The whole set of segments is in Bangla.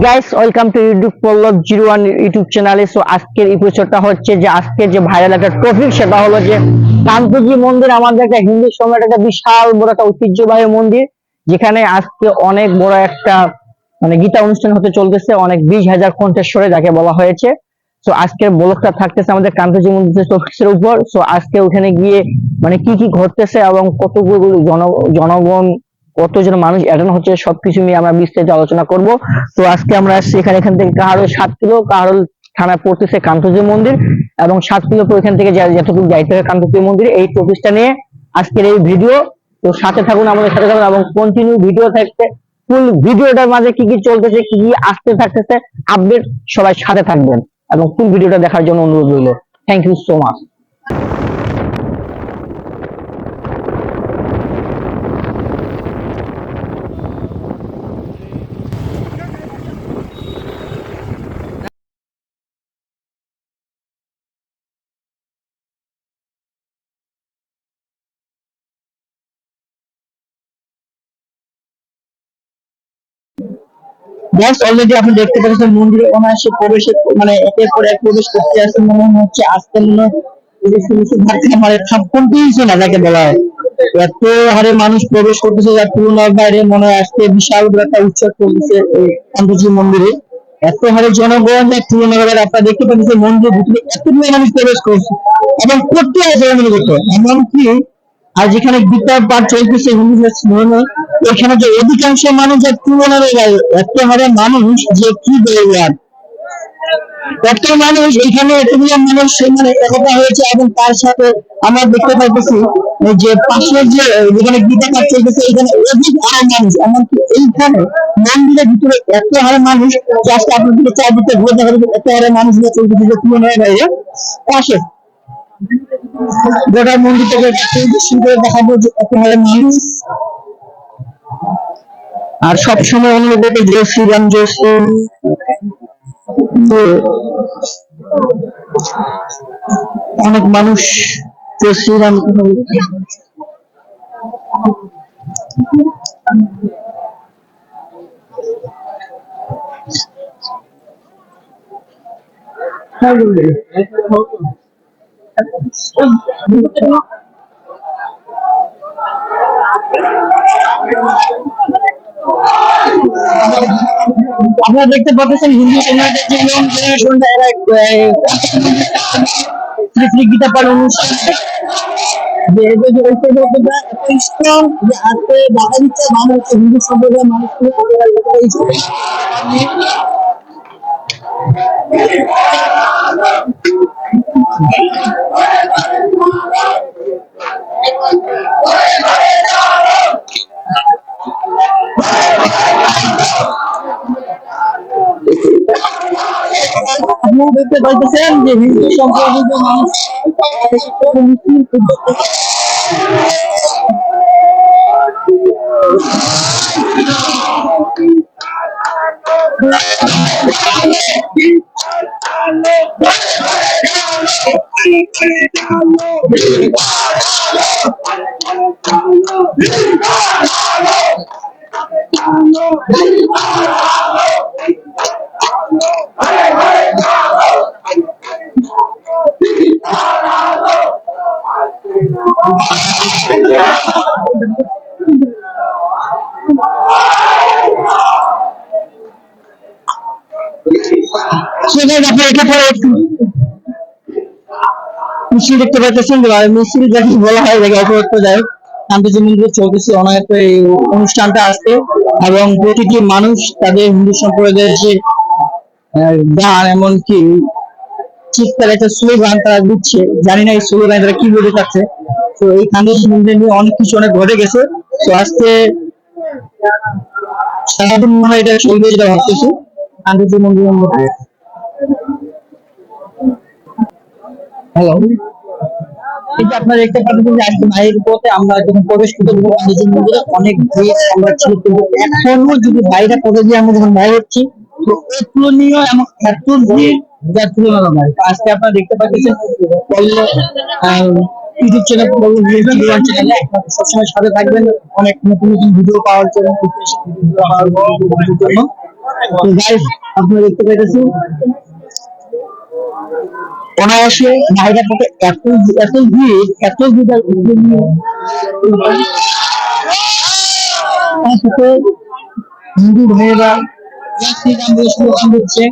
Guys, welcome to YouTube Pallab 01 YouTube চ্যানেলে। সো আজকের এপিসোডটা হচ্ছে যে আজকের যে ভাইরাল একটা টপিক, সেটা হলো যে কান্তজি মন্দির আমাদের একটা হিন্দু সমাজের একটা বিশাল বড় একটা ঐতিহ্যবাহী মন্দির, যেখানে আজকে অনেক বড় একটা গীতা অনুষ্ঠান হতে চলতেছে, অনেক 20,000 কণ্ঠেশ্বরে যাকে বলা হয়েছে। সো আজকের ব্লগটা থাকতেছে আমাদের কান্তজি মন্দিরের টপিক্সের উপর। সো আজকে ওখানে গিয়ে কি কি ঘটতেছে এবং কতগুলো জনগণ, কতজন মানুষ অ্যাটেন্ড হচ্ছে, সবকিছু নিয়ে আমরা বিস্তারিত আলোচনা করব। তো আজকে আমরা আসছি এখান থেকে কাহারোল 7 কিলো, কাহারোল থানায় পড়তেছে কান্তজি মন্দির, এবং 7 কিলো পর এখান থেকে যতটুকু যাইতে হবে কান্তজি মন্দির, এই টপিকটা নিয়ে আজকের এই ভিডিও। তো সাথে থাকুন, আমাদের সাথে থাকুন এবং কন্টিনিউ ভিডিও থাকতে, ফুল ভিডিওটার মাঝে কি কি চলতেছে, কি কি আসতে থাকতেছে আপডেট, সবাই সাথে থাকবেন এবং ফুল ভিডিওটা দেখার জন্য অনুরোধ রইল। Thank you so much. Guys already আপনি দেখতে পাচ্ছেন মন্দিরে অনায়াসে প্রবেশে, একের পর এক প্রবেশ করতে আসছে। মনে হচ্ছে আজকে কন্টিনিউশন যাকে বলা হয়, এত হারে মানুষ প্রবেশ করতেছে যার তুলনার বাইরে। মনে হয় আজকে বিশাল বড় একটা উৎসব চলতেছে এই কান্তজি মন্দিরে। এত হারে জনগণ তুলনার বাইরে আপনারা দেখতে পাচ্ছেন মন্দিরের ভিতরে এতগুলো মানুষ প্রবেশ করছে এবং করতে আসে এমনকি। আর যেখানে গীতার পাঠ চলতেছে এখানে যে অধিকাংশ মানুষ তুলনার এত হারে মানুষ যে কি বলবো আর, এত মানুষ এখানে, এতগুলো মানুষ একতা হয়েছে। এবং তার সাথে আমরা দেখতে পাইতেছি যে পাশে যেখানে গীতা পাঠ চলতেছে এখানে অধিক আরো মানুষ, এমনকি এইখানে মন্দিরের ভিতরে এত হারে মানুষ যে আজকে আপনাদের চারদিকে ঘুরে দেখা যাবে এত হারে মানুষ চলতেছে যে তুলনায় বাইরে পাশে গোটা মন্দির থেকে দেখাবো যে এত হারে মানুষ। আর সবসময় অনুভব যে শ্রীরাম অনেক মানুষ তো শ্রীরাম আপনারা দেখতে পাচ্ছেন হিন্দু সমাজের যে ইয়ং জেনারেশনটা, এরা গীতা পাঠ অনুষ্ঠান আজকে দেখা দিচ্ছে মানুষ হিন্দু সম্প্রদায়ের মানুষকে আপনারা দেখতে পাইতেছেন যে হিন্দু সম্প্রদায়ের মানুষ মিছিল দেখতে পাচ্ছেন। মিছিল যাকে বলা হয় যায় কান্তজি মন্দিরে চলতেছে অনায়ত এই অনুষ্ঠানটা আসছে, এবং প্রতিটি মানুষ তাদের হিন্দু সম্প্রদায়ের যে গান, এমনকি চিৎকার একটা স্লোগান তারা দিচ্ছে। জানি না এই স্লোগান তারা কি বলতে চাচ্ছে। তো এই কান্তজি মন্দির নিয়ে অনেক কিছু অনেক ঘটে গেছে। তো আজকে সারাদিন মনে হয় এটা চলবে, যেটা ভাবতেছি কান্তজি মন্দিরের মধ্যে। হ্যালো, এই যে আপনারা দেখতে পাচ্ছেন যে আজকে মায়ের পথে আমরা যখন প্রবেশ করতে কান্তজি মন্দিরে অনেক ভিড় আমরা ছিল, কিন্তু এখনো যদি বাইরে পথে দিয়ে আমরা যখন বাইরে হচ্ছি তো অতুলনীয় এবং এত ভিড় যার তুলনা নয়। আজকে আপনারা দেখতে পাচ্ছেন ইউটিউব চ্যানেল চ্যানেলে সবসময় সাথে থাকবেন অনেক নতুন নতুন ভিডিও পাওয়ার জন্য। গাইস আপনারা দেখতে পাইতেছেন অনায়াসে ভাইরার সাথে এত ভিড় তার সাথে হিন্দু ভাইয়েরা গান দিয়ে স্লোগান দিচ্ছে।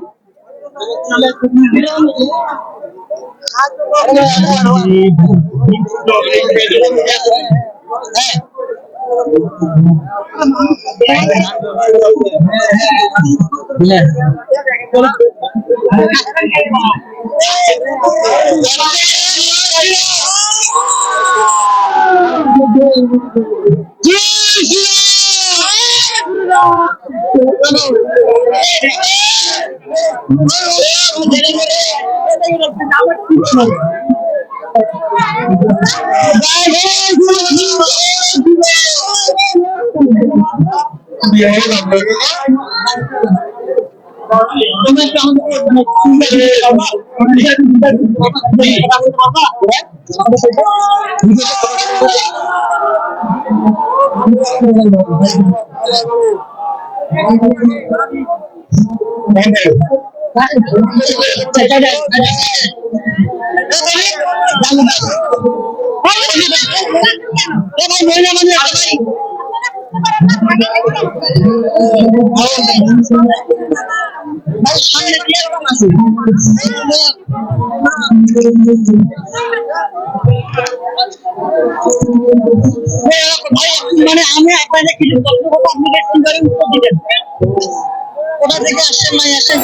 মানে আমি আপনাদের কিছু প্রশ্ন করবো, আপনি সুন্দর উত্তর দিবেন। কোথা থেকে আসছেন? নাই আসছেন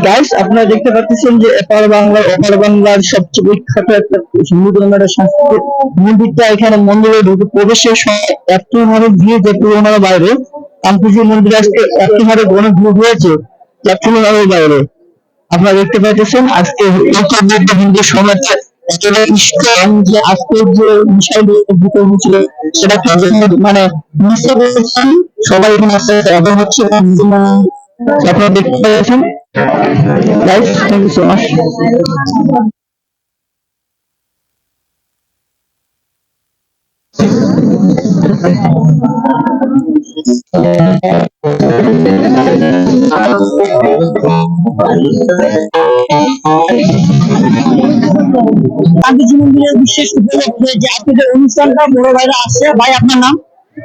গাইস, আপনারা দেখতে পাচ্ছেন যে এপার বাংলার সবচেয়ে বিখ্যাত একটা হিন্দু ধর্মের সাংস্কৃতিক মন্দিরটা, এখানে মন্দিরে ঢুকে প্রবেশের সময় এত ভাবে ভিড় যে তুলনার বাইরে। কান্তজি মন্দিরে আজকে এত ভাবে ভিড় হয়েছে যা তুলনার বাইরে। আপনারা দেখতে পাচ্ছেন আজকে হিন্দু সমাজে এতটা ইস্কন যে আজকের যে বিষয় ছিল সেটা মানে সবাই এখানে আসতে এবং হচ্ছে আপনারা দেখতে পাচ্ছেন। Guys, thank you so much. Gandhiji মন্দিরের বিশেষ উপলক্ষে যে আপনাদের অনুষ্ঠানটা বড় ভাইরা আসছে। ভাই আপনার নাম?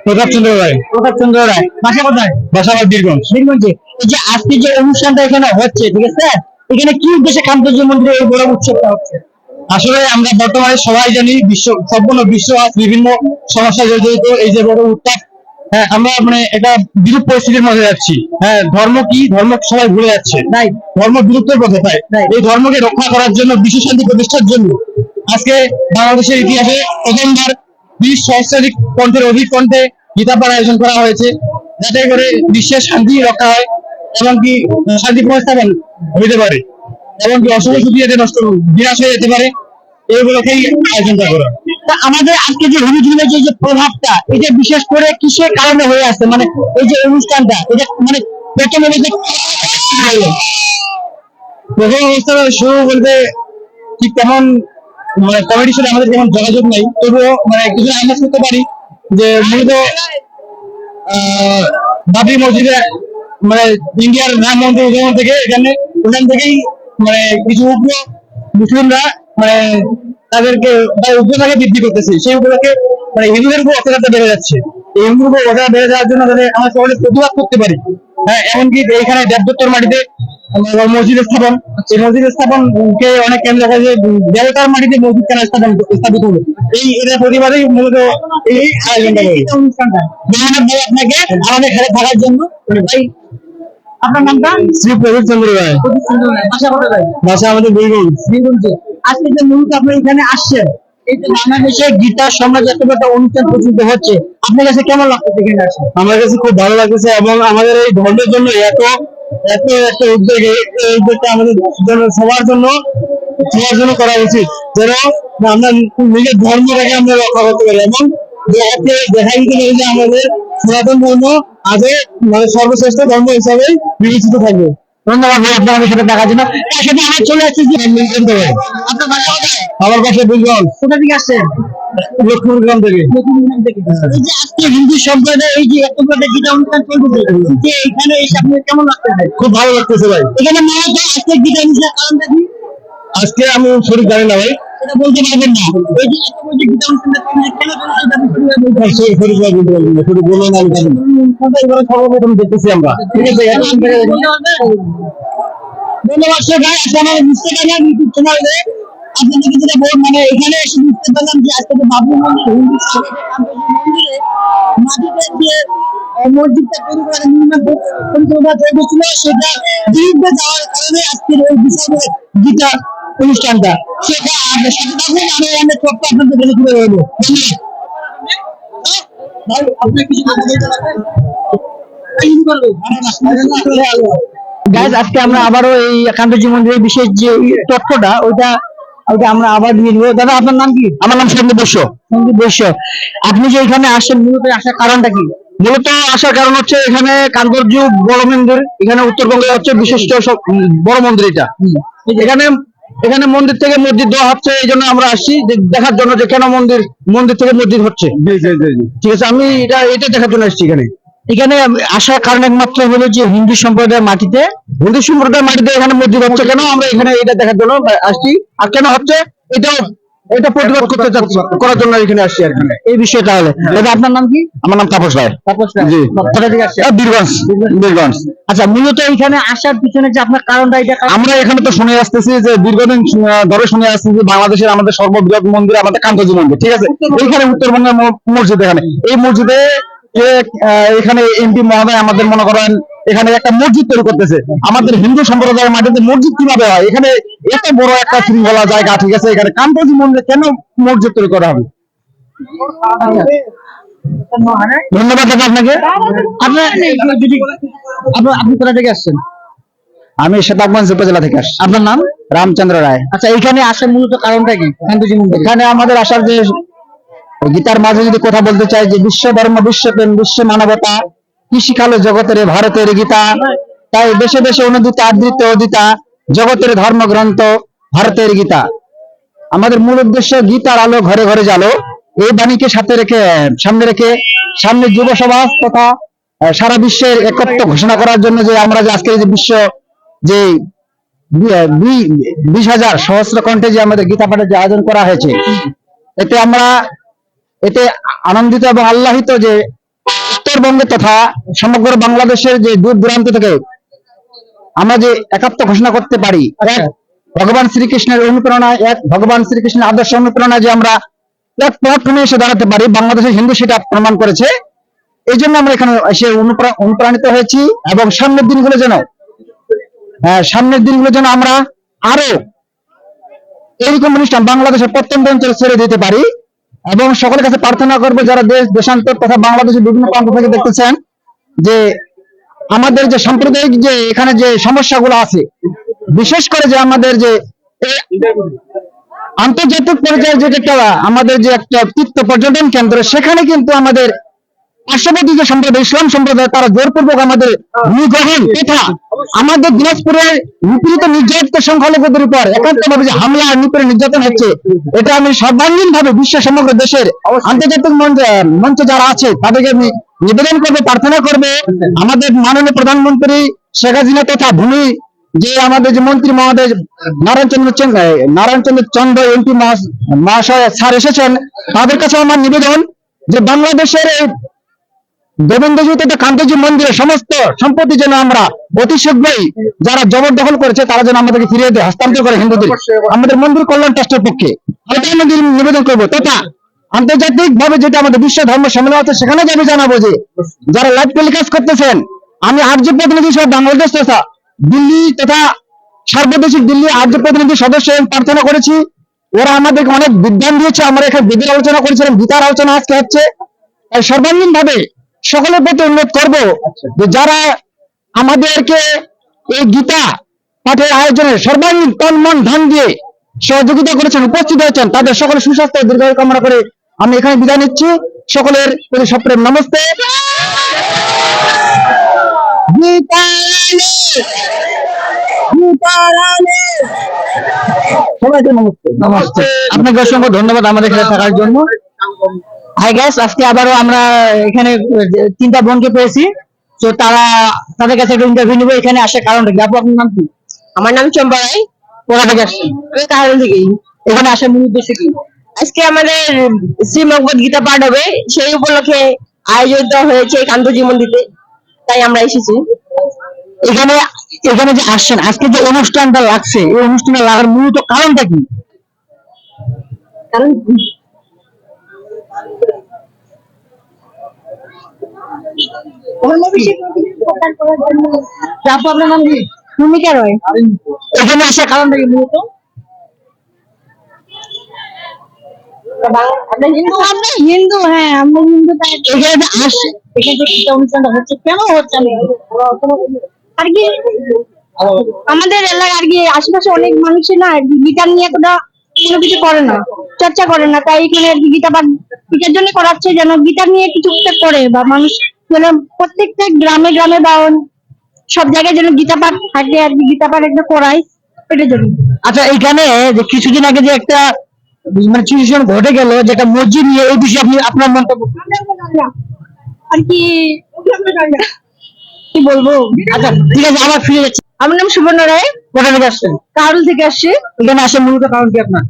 প্রতাপ চন্দ্র রায়। প্রতাপ চন্দ্র রায়, বাসা কোথায়? বাসা বীরগঞ্জ। বীরগঞ্জে। এই যে আজকে যে অনুষ্ঠানটা এখানে হচ্ছে, ঠিক আছে, এখানে কি উদ্দেশ্যে কান্তজি মন্দিরে এই বড় উৎসবটা হচ্ছে? আসলে আমরা বর্তমানে সবাই জানি সম্পূর্ণ বিশ্ব আজ বিভিন্ন সমস্যা জড়িত। এই যে বড় উত্তাপ, হ্যাঁ, আমরা মানে একটা বিরূপ পরিস্থিতির মধ্যে যাচ্ছি। হ্যাঁ, ধর্ম কি, ধর্ম সবাই ভুলে যাচ্ছে। তাই ধর্ম বিলুপ্তের পথে। তাই এই ধর্মকে রক্ষা করার জন্য, বিশ্ব শান্তি প্রতিষ্ঠার জন্য আজকে বাংলাদেশের ইতিহাসে প্রথমবার 20 সহস্রাধিক কণ্ঠের অধিক কণ্ঠে গীতা পাঠ আয়োজন করা হয়েছে, যাতে করে বিশ্বের শান্তি রক্ষা হয় এবং কি শান্তি প্রস্তাবন হইতে পারে এবং কি অশুভ শক্তি যাতে নষ্ট বিনাশ হয়ে যেতে পারে, এইগুলোকেই আয়োজনটা করা। তা আমাদের আজকে যে হলুদের যে প্রভাবটা, এটা বিশেষ করে কিসের কারণে হয়ে আসছে? মানে এই যে অনুষ্ঠানটা, এটা মানে প্রথম অবস্থা শুরু বলতে ঠিক তেমন মানে কমিটির সাথে আমাদের তেমন যোগাযোগ নেই, তবুও মানে কিছু আন্দাজ করতে পারি যে মূলত বাবরি মসজিদে মানে ইন্ডিয়ার রাম মন্দির উদাহরণ থেকে ওখান থেকেই মানে কিছু উগ্র মুসলিমরা মানে তাদেরকে উগ্রতাকে বৃদ্ধি করতেছে। সেই উগ্রতাকে মানে হিন্দুদের উপর অত্যাচারটা বেড়ে যাচ্ছে। এই হিন্দুদের উপর অত্যাচার বেড়ে যাওয়ার জন্য তাদের আমরা সকলে প্রতিবাদ করতে পারি। হ্যাঁ, এমনকি এখানে দেবদত্তর মাটিতে মসজিদ স্থাপন, এই মসজিদ স্থাপনকে অনেক কেন্দ্র দেখা যায় দেবতার মাটিতে মসজিদ কেন স্থাপিত হলো, এটার প্রতিবাদেই মূলত এই আয়োজনটা করি। অনুষ্ঠানটা ধন্যবাদ ভাই আপনাকে আমাদের এখানে থাকার জন্য। ভাই আপনার নামটা? শ্রী প্রদীপ চন্দ্র রায়। বাসা কোথায় ভাই? বাসা আমাদের বীরগঞ্জে। আজকে যে মূলত আপনি এখানে আসছেন, এই যে বাংলাদেশে গীতা সমাজ এত একটা অনুষ্ঠান প্রচলিত হচ্ছে, আপনার কাছে কেমন লাগতেছে এখানে আসে? আমার কাছে খুব ভালো লাগতেছে এবং আমাদের এই ধর্মের জন্য এত এত একটা উদ্যোগ, এই উদ্যোগটা আমাদের সবার জন্য করা উচিত, যেন আমরা নিজের ধর্মটাকে আমরা রক্ষা করতে পারি এবং দেখা দিতে পারি যে আমাদের সনাতন ধর্ম আগে মানে সর্বশ্রেষ্ঠ ধর্ম হিসাবে বিবেচিত থাকবে। ধন্যবাদ ভাই আপনার আমাদের সাথে দেখার জন্য। তার সাথে আমরা চলে আসছি যে আপনার বাসা কোথায়? আমার বাসা বীরগঞ্জ। কোথা থেকে আসছেন? লক্ষ্মীপুরগ্রাম থেকে। এই যে আজকে হিন্দু সম্প্রদায় এই যে এত বড় গীতা অনুষ্ঠান চলতেছে, যে এখানে এসে আপনার কেমন লাগতেছে? খুব ভালো লাগতেছে ভাই। এখানে মূলত আজকে গীতা অনুষ্ঠানের কারণটা কি? আজকে আমি সঠিক জানি না ভাই, এটা বলতে পারবেন না। এই যে এত বড় গীতা অনুষ্ঠানটা কেন সঠিক ভাবে বলতে পারবেন না, শুধু বলুন আমি জানি না। সর্বপ্রথম দেখতেছি আমরা, ঠিক আছে। ধন্যবাদ স্যার ভাই, আপনারা বুঝতে পারলাম ইউটিউব চ্যানেলে আপনাদের যেটা মানে এখানে এসে বুঝতে পারলাম যে আজকে যে বাবু মন্দিরে মাটিতে যে মসজিদটা তৈরি করে নির্মাণ ছিল, সেটা বিরুদ্ধে যাওয়ার কারণে আজকের এই বিশাল গীতা অনুষ্ঠানটা, সেটা আপনার সাথে থাকুন, আমি অনেক তথ্য আপনাদের বলে তুলে রইল। ভাই আপনি কিছু কথা বলতে পারবেন? গাইজ, আজকে আমরা আবারও এই কান্তজি মন্দিরের বিশেষ যে তথ্যটা ওইটা ওইটা আমরা আবার দিয়ে নিবো। দাদা আপনার নাম কি? আমার নাম সন্দীপ বৈশ্য। সন্দীপ বৈশ্য, আপনি যে এখানে আসেন মূলত আসার কারণটা কি? মূলত আসার কারণ হচ্ছে এখানে কান্তজি বড় মন্দির, এখানে উত্তরবঙ্গে হচ্ছে বিশিষ্ট সব বড় মন্দির এটা। এখানে এখানে মন্দির থেকে মসজিদ দেওয়া হচ্ছে, এই জন্য আমরা আসছি দেখার জন্য যে কেন মন্দির থেকে মসজিদ হচ্ছে। ঠিক আছে, আমি এটা দেখার জন্য আসছি এখানে। এখানে আসার কারণ একমাত্র হলো যে হিন্দু সম্প্রদায়ের মাটিতে এখানে মসজিদ হচ্ছে কেন, আমরা এখানে এটা দেখার জন্য আসছি। আর কেন হচ্ছে এটা প্রতিবাদ করার জন্য এখানে আসছি আর কি। এই বিষয়ে তাহলে দাদা আপনার নাম কি? আমার নাম তাপস রায়। তাপস রায়, জি। কোথা থেকে আসছেন? বীরগঞ্জ। আচ্ছা, মূলত এখানে আসার পিছনে যে আপনার কারণটা এটা আমরা এখানে তো শুনে আসতেছি যে দীর্ঘদিন ধরে শুনে আসছি যে বাংলাদেশের আমাদের সর্ববৃহৎ মন্দির আমাদের কান্তজি মন্দির, ঠিক আছে। এইখানে উত্তরবঙ্গের মসজিদ, এই মসজিদে এখানে এমপি মহোদয় আমাদের মনে করেন এখানে একটা মসজিদ তৈরি করতেছে। আমাদের হিন্দু সম্প্রদায়ের মাটিতে মসজিদ কিভাবে হয়? এখানে এত বড় একটা শৃঙ্খলা জায়গা, ঠিক আছে, এখানে কান্তজি মন্দিরে কেন মসজিদ তৈরি করা হবে? ধন্যবাদ দাদা আপনাকে। আপনি কোথা থেকে আসছেন? আমি সেতাবগঞ্জ উপজেলা থেকে আসছি। আপনার নাম? রামচন্দ্র রায়। আচ্ছা, এখানে আসার মূলত কারণটা কি? কান্তজি মন্দির এখানে আমাদের আসার যে গীতার মাঝে যদি কথা বলতে চাই যে বিশ্ব ধর্ম, বিশ্ব প্রেম, বিশ্ব মানবতা, কৃষিকালো জগতের ভারতের গীতা, তাই দেশে দেশে অনুদিত আদৃত অদিতা, জগতের ধর্মগ্রন্থ ভারতের গীতা। আমাদের মূল উদ্দেশ্য গীতার আলো ঘরে ঘরে জালো, এই বাণীকে সামনে রেখে সামনে যুব সমাজ তথা সারা বিশ্বের একত্র ঘোষণা করার জন্য যে আমরা যে আজকে যে বিশ্ব যে 20,000 সহস্র কণ্ঠে যে আমাদের গীতা পাঠের যে আয়োজন করা হয়েছে, এতে আনন্দিত এবং আল্লাহিত যে উত্তরবঙ্গে তথা সমগ্র বাংলাদেশের যে দূর দূরান্ত থেকে আমরা যে একাত্ম ঘোষণা করতে পারি, এক ভগবান শ্রীকৃষ্ণের অনুপ্রেরণায়, এক ভগবান শ্রীকৃষ্ণের আদর্শ অনুপ্রেরণায় যে আমরা এক প্ল্যাটফর্মে এসে দাঁড়াতে পারি, বাংলাদেশের হিন্দু সেটা প্রমাণ করেছে। এই জন্য আমরা এখানে এসে অনুপ্রাণিত হয়েছি এবং সামনের দিনগুলো যেন আমরা আরো এইরকম অনুষ্ঠান বাংলাদেশের প্রত্যন্ত অঞ্চলে ছেড়ে দিতে পারি। এবং সকলের কাছে প্রার্থনা করবো যারা দেশান্তর তথা বাংলাদেশের বিভিন্ন প্রান্ত থেকে দেখতেছেন যে আমাদের যে সাম্প্রদায়িক যে এখানে যে সমস্যাগুলো আছে, বিশেষ করে যে আমাদের যে আন্তর্জাতিক পর্যায়ে যেটা আমাদের যে একটা তীর্থ পর্যটন কেন্দ্র, সেখানে কিন্তু আমাদের পার্শ্ববর্তী যে সম্প্রদায় ইসলাম সম্প্রদায় তারা জোরপূর্বক আমাদের নিগ্রহণ তথা আমাদের দিনাজপুরের নিপীড়িত নির্যাতিত সংখ্যালঘুদের উপর একান্তভাবে যে হামলা নিপীড়ন নির্যাতন হচ্ছে, এটা আমি সর্বাঙ্গীন ভাবে বিশ্বের সমগ্র দেশের আন্তর্জাতিক মঞ্চে যারা আছে তাদেরকে আমি নিবেদন করবো, প্রার্থনা করবো আমাদের মাননীয় প্রধানমন্ত্রী শেখ হাসিনা তথা ভূমি যে আমাদের যে মন্ত্রী মহোদয় নারায়ণচন্দ্র চন্দ্র এমপি মহাশয় স্যার এসেছেন, তাদের কাছে আমার নিবেদন যে বাংলাদেশের গোবিন্দজি তথা কান্তজি মন্দিরের সমস্ত সম্পত্তি যেন আমরা অতি শীঘ্রই যারা জবরদখল করেছে তারা যেন আমাদেরকে ফিরিয়ে দেয়, হস্তান্তর করে হিন্দুদের আমাদের মন্দির কল্যাণ ট্রাস্টের পক্ষে এটাই আমাদের নিবেদন করবো। তথা আন্তর্জাতিক ভাবে যেটা আমাদের বিশ্ব ধর্ম সম্মেলন আছে সেখানে যাবে জানাবো যে যারা লাইভ টেলিকাস্ট করতেছেন, আমি আর্য প্রতিনিধি সহ বাংলাদেশ তথা দিল্লি তথা সার্বদেশিক দিল্লি আর্য প্রতিনিধি সদস্য প্রার্থনা করেছি, ওরা আমাদেরকে অনেক বিজ্ঞান দিয়েছে। আমরা এখানে বেদের আলোচনা করেছিলাম, গীতার আলোচনা আজকে হচ্ছে। তাই সর্বাঙ্গীন ভাবে সকলের প্রতি অনুরোধ করবো যে যারা আমাদেরকে এই গীতা পাঠের আয়োজনে সর্বাঙ্গীন তন মন ধন দিয়ে সহযোগিতা করেছেন, উপস্থিত হয়েছেন, তাদের সকলের সুস্বাস্থ্য ও দীর্ঘায়ু কামনা করে আমি এখানে বিদায় নিচ্ছি। সকলের প্রতি সপ্রেম নমস্তে। গীতা সবাইকে নমস্তে। নমস্তে, আপনাকে অসংখ্য ধন্যবাদ আমাদের এখানে থাকার জন্য। হাই গাইস, আজকে আবারও আমরা এখানে তিনটা বোনকে পেয়েছি, তো তাদের কাছে একটা ইন্টারভিউ নিবো। এখানে আসার কারণটা কি? আপু, আপনার নাম কি? আমার নাম চম্পা রায়। কোথা থেকে আসছেন? আমি কারণ থেকেই। এখানে আসার মূল উদ্দেশ্য কি? আজকে আমাদের শ্রীমঙ্গল গীতা পাঠ হবে, সেই উপলক্ষে আয়োজিত হয়েছে এই কান্তজি মন্দিরে, তাই আমরা এসেছি। এখানে এখানে যে আসছেন, আজকে যে অনুষ্ঠানটা লাগছে, এই অনুষ্ঠানটা লাগার মূলত কারণটা কি? কারণ আপু, আপনার নাম কি? ভূমিকা রয়। এখানে আসার কারণটা কি মূলত? আমরা হিন্দু, হ্যাঁ আমরা হিন্দু, তাই এখানে যে আসছে, এখানে যে গীতা অনুষ্ঠানটা হচ্ছে, কেন হচ্ছে? আর কি আমাদের এলাকার আর কি আশেপাশে অনেক মানুষই না আর কি গীতা নিয়ে কোনো কিছু করে না, চর্চা করে না, তাই এখানে আর কি গীতা পাঠ এটার জন্য করাচ্ছে যেন গীতা নিয়ে কিছু একটা করে, বা মানুষ যেন প্রত্যেকটা গ্রামে গ্রামে বা সব জায়গায় যেন গীতা পাঠ থাকে আর কি, গীতা পাঠ একটা করায়, এটার জন্য। আচ্ছা, এখানে যে কিছুদিন আগে যে একটা মানে সিচুয়েশন ঘটে গেল, যেটা মসজিদ নিয়ে, এই বিষয়ে আপনি আপনার মন্তব্য কি? আর কি কি বলবো? আচ্ছা, ঠিক আছে, আবার ফিরে যাচ্ছি। আমার নাম সুবর্ণ রায়। কোথা থেকে আসছেন? কারুল থেকে আসছি। এখানে আসার মূলত কারণ কি আপনার?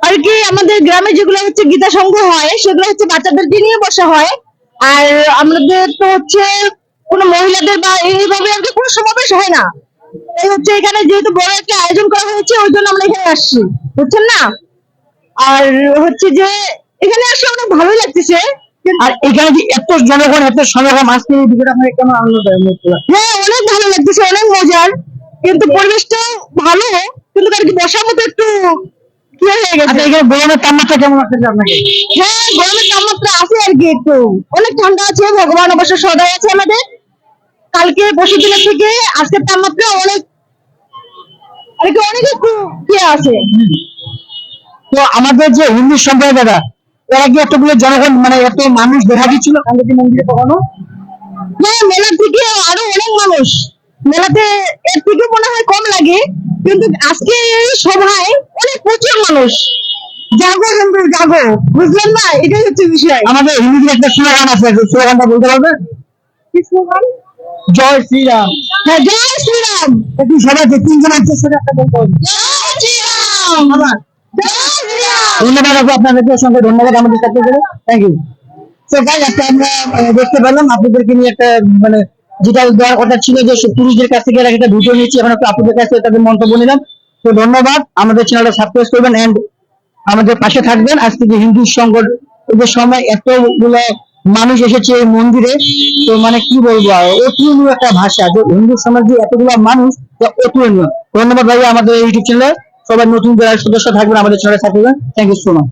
আর কি আমাদের গ্রামে যেগুলো হচ্ছে গীতা সংঘ হয়, সেগুলো হচ্ছে বাচ্চাদেরকে নিয়ে বসা হয়, আর আমাদের তো হচ্ছে কোনো মহিলাদের বা এইভাবে আর কি কোনো সমাবেশ হয় না। এই হচ্ছে এখানে যেহেতু বড় একটা আয়োজন করা হয়েছে, ওই জন্য আমরা এখানে আসছি, বুঝছেন না? আর হচ্ছে যে এখানে আসলে অনেক ভালোই লাগতেছে। আর এখানে যে এত জনগণ, এত সমাগম, আজকে এই বিষয়টা আপনাকে কেমন আনন্দ দেয়? হ্যাঁ, অনেক ভালো লাগতেছে, অনেক মজার, কিন্তু পরিবেশটা ভালো, কিন্তু আর কি বসার মতো একটু কি হয়ে গেছে। আচ্ছা, এখানে গরমের তাপমাত্রা কেমন লাগতেছে আপনাকে? হ্যাঁ, গরমের তাপমাত্রা আছে আর কি, একটু অনেক ঠান্ডা আছে, ভগবান অবশ্য সদয় আছে আমাদের। কালকে পরশু দিনের থেকে আজকের তাপমাত্রা অনেক আর কি অনেক একটু কি আছে। তো আমাদের যে হিন্দু সম্প্রদায়রা, এরা কি এতগুলো জনগণ, মানে এত মানুষ দেখা দিচ্ছিল কান্তজি মন্দিরে কখনো? হ্যাঁ, মেলার থেকে আরো অনেক মানুষ, মেলাতে এর থেকে মনে হয় কম লাগে, কিন্তু আজকে এই সভায় অনেক প্রচুর মানুষ। জাগো হিন্দু জাগো, বুঝলেন না? এটাই হচ্ছে বিষয়। আমাদের হিন্দুদের একটা স্লোগান আছে, স্লোগানটা বলতে পারবেন? কি স্লোগান? জয় শ্রীরাম। হ্যাঁ, জয় শ্রীরাম। একটু সবাইকে তিনজন আছে, সেটা একটা বলতে হবে। জয় শ্রীরাম। আবার জয় শ্রীরাম। ধন্যবাদ আপু, আপনাদেরকে অসংখ্য ধন্যবাদ আমাদের সাথে করে। Thank you. তো গাইস, আজকে আমরা দেখতে পেলাম আপনাদেরকে নিয়ে একটা মানে যেটা দেওয়ার কথা ছিল, যে টুরিস্টদের কাছ থেকে একটা ভিডিও নিয়েছি, এখন একটু আপনাদের কাছে তাদের মন্তব্য নিলাম। তো ধন্যবাদ, আমাদের চ্যানেলটা সাবস্ক্রাইব করবেন এন্ড আমাদের পাশে থাকবেন। আজকে যে হিন্দু সংগঠন, এদের সময় এতগুলো মানুষ এসেছে এই মন্দিরে, তো মানে কি বলবো, আর অতুলনীয় একটা ভাষা, যে হিন্দু সমাজে এতগুলো মানুষ, অতুলনীয়। ধন্যবাদ ভাই, আমাদের ইউটিউব চ্যানেলে সবাই নতুন যারা সদস্য থাকবেন আমাদের চ্যানেলে থাকবেন। Thank you so much.